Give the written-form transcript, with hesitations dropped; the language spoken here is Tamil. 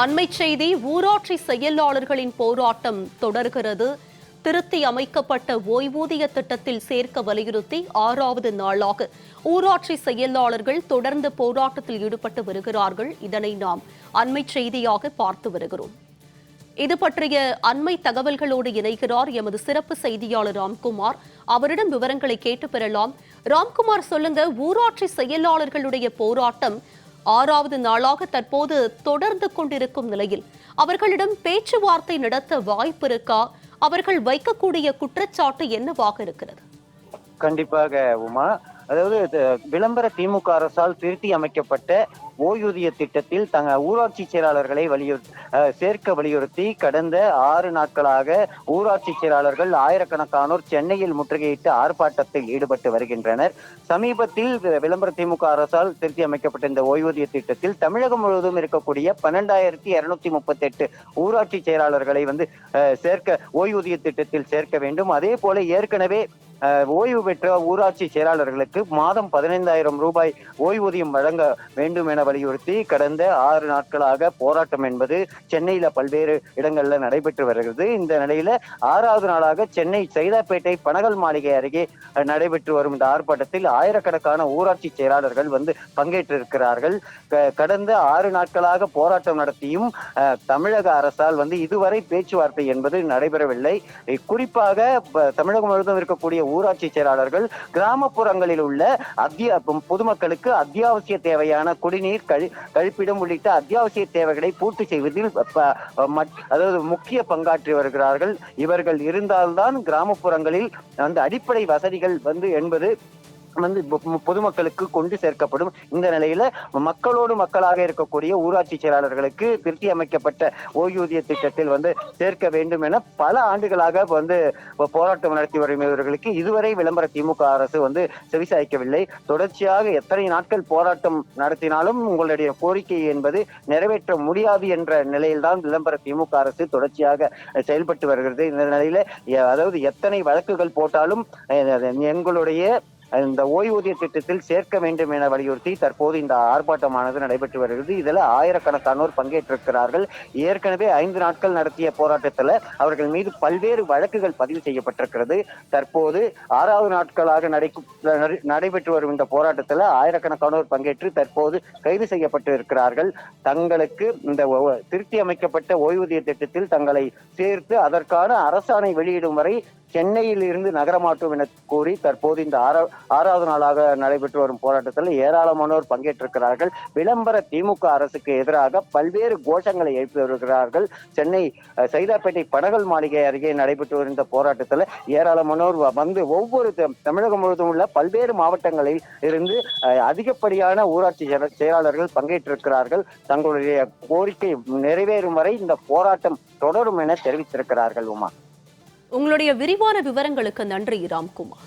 அண்மை செய்தி. ஊராட்சி செயலாளர்களின் போராட்டம் தொடர்கிறது. திருத்தி அமைக்கப்பட்ட ஓய்வூதிய திட்டத்தில் சேர்க்க வலியுறுத்தி 6வது நாளாக ஊராட்சி செயலாளர்கள் தொடர்ந்து போராட்டத்தில் ஈடுபட்டு வருகிறார்கள். இதனை நாம் அண்மை செய்தியாக பார்த்து வருகிறோம். இது பற்றிய அண்மை தகவல்களோடு இணைகிறார் எமது சிறப்பு செய்தியாளர் ராம்குமார். அவரிடம் விவரங்களை கேட்டு பெறலாம். ராம்குமார், சொல்லுங்க, ஊராட்சி செயலாளர்களுடைய போராட்டம் 6வது நாளாக தற்போது தொடர்ந்து கொண்டிருக்கும் நிலையில் அவர்களிடம் பேச்சுவார்த்தை நடத்த வாய்ப்பு இருக்கா? அவர்கள் வைக்கக்கூடிய குற்றச்சாட்டு என்னவாக இருக்கிறது? கண்டிப்பாக உமா, அதாவது விளம்பர திமுக அரசால் திருத்தி அமைக்கப்பட்ட ஓய்வூதிய திட்டத்தில் ஊராட்சி செயலாளர்களை சேர்க்க வலியுறுத்தி கடந்த 6 நாட்களாக ஊராட்சி செயலாளர்கள் ஆயிரக்கணக்கானோர் சென்னையில் முற்றுகையிட்டு ஆர்ப்பாட்டத்தில் ஈடுபட்டு வருகின்றனர். சமீபத்தில் விளம்பர திமுக அரசால் திருத்தி அமைக்கப்பட்ட இந்த ஓய்வூதிய திட்டத்தில் தமிழகம் முழுவதும் இருக்கக்கூடிய 12,238 ஊராட்சி செயலாளர்களை ஓய்வூதிய திட்டத்தில் சேர்க்க வேண்டும். அதே போல ஏற்கனவே ஓய்வு பெற்ற ஊராட்சி செயலாளர்களுக்கு மாதம் 15,000 ரூபாய் ஓய்வூதியம் வழங்க வேண்டும் என வலியுறுத்தி கடந்த 6 நாட்களாக போராட்டம் என்பது சென்னையில பல்வேறு இடங்கள்ல நடைபெற்று வருகிறது. இந்த நிலையில 6வது நாளாக சென்னை சைதாப்பேட்டை பனகல் மாளிகை அருகே நடைபெற்று வரும் இந்த ஆர்ப்பாட்டத்தில் ஆயிரக்கணக்கான ஊராட்சி செயலாளர்கள் பங்கேற்றிருக்கிறார்கள். கடந்த 6 நாட்களாக போராட்டம் நடத்தியும் தமிழக அரசால் இதுவரை பேச்சுவார்த்தை என்பது நடைபெறவில்லை. குறிப்பாக தமிழகம் முழுவதும் இருக்கக்கூடிய ஊராட்சி செயலாளர்கள் கிராமப்புறங்களில் உள்ள பொதுமக்களுக்கு அத்தியாவசிய தேவையான குடிநீர், கழிப்பிடம் உள்ளிட்ட அத்தியாவசிய தேவைகளை பூர்த்தி செய்வதில் முக்கிய பங்காற்றி வருகிறார்கள். இவர்கள் இருந்தால்தான் கிராமப்புறங்களில் அந்த அடிப்படை வசதிகள் என்பது பொதுமக்களுக்கு கொண்டு சேர்க்கப்படும். இந்த நிலையில மக்களோடு மக்களாக இருக்கக்கூடிய ஊராட்சி செயலாளர்களுக்கு திருத்தி அமைக்கப்பட்ட ஓய்வூதிய திட்டத்தில் சேர்க்க வேண்டும் என பல ஆண்டுகளாக போராட்டம் நடத்தி வருபவர்களுக்கு இதுவரை விளம்பர திமுக அரசு செவிசாய்க்கவில்லை. தொடர்ச்சியாக எத்தனை நாட்கள் போராட்டம் நடத்தினாலும் உங்களுடைய கோரிக்கை என்பது நிறைவேற்ற முடியாது என்ற நிலையில்தான் விளம்பர திமுக அரசு தொடர்ச்சியாக செயல்பட்டு வருகிறது. இந்த நிலையில எத்தனை வழக்குகள் போட்டாலும் எங்களுடைய இந்த ஓய்வூதிய திட்டத்தில் சேர்க்க வேண்டும் என வலியுறுத்தி தற்போது இந்த ஆர்ப்பாட்டமானது நடைபெற்று வருகிறது. இதுல ஆயிரக்கணக்கானோர் பங்கேற்றிருக்கிறார்கள். ஏற்கனவே 5 நாட்கள் நடத்திய போராட்டத்தில் அவர்கள் மீது பல்வேறு வழக்குகள் பதிவு செய்யப்பட்டிருக்கிறது. தற்போது 6வது நாட்களாக நடைபெற்று வரும் இந்த போராட்டத்தில் ஆயிரக்கணக்கானோர் பங்கேற்று தற்போது கைது செய்யப்பட்டு இருக்கிறார்கள். தங்களுக்கு இந்த திருத்தி அமைக்கப்பட்ட ஓய்வூதிய திட்டத்தில் தங்களை சேர்த்து அதற்கான அரசாணை வெளியிடும் வரை சென்னையில் இருந்து நகரமாட்டோம் என கூறி தற்போது இந்த 6வது நாளாக நடைபெற்று வரும் போராட்டத்தில் ஏராளமானோர் பங்கேற்றிருக்கிறார்கள். விளம்பர திமுக அரசுக்கு எதிராக பல்வேறு கோஷங்களை எழுப்பி வருகிறார்கள். சென்னை சைதாப்பேட்டை பனகல் மாளிகை அருகே நடைபெற்று வரும் இந்த போராட்டத்தில் ஏராளமானோர் ஒவ்வொரு தமிழகம் முழுவதும் உள்ள பல்வேறு மாவட்டங்களில் இருந்து அதிகப்படியான ஊராட்சி செயலாளர்கள் பங்கேற்றிருக்கிறார்கள். தங்களுடைய கோரிக்கை நிறைவேறும் வரை இந்த போராட்டம் தொடரும் என தெரிவித்திருக்கிறார்கள். உமா, உங்களுடைய விரிவான விவரங்களுக்கு நன்றி ராம்குமார்.